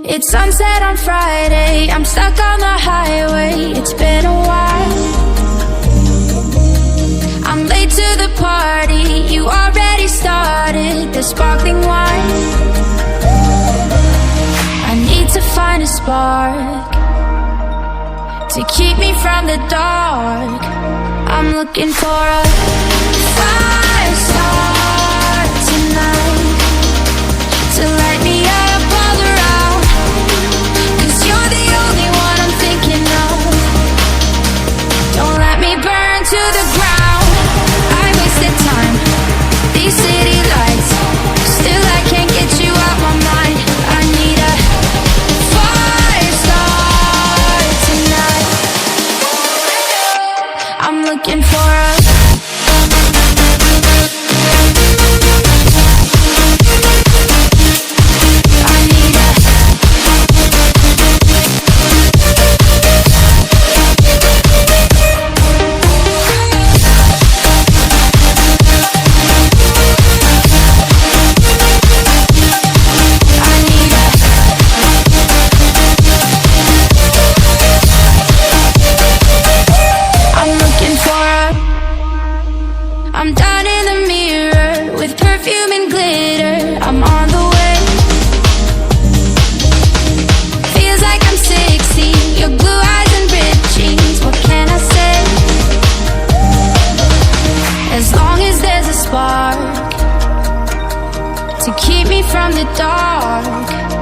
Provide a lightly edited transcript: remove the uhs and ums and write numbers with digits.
It's sunset on Friday, I'm stuck on the highway. It's been a while. I'm late to the party, you already started the sparkling wine. I need to find a spark to keep me from the dark. I'm looking for a fire star tonight to light me up all around. 'Cause you're the only one I'm thinking of. Don't let me burn to the ground. I wasted time, these city lights, still I can't get you out my mind. I need a fire star tonight. I'm looking for a I'm down in the mirror with perfume and glitter. I'm on the way. Feels like I'm 16, your blue eyes and ripped jeans. What can I say? As long as there's a spark to keep me from the dark.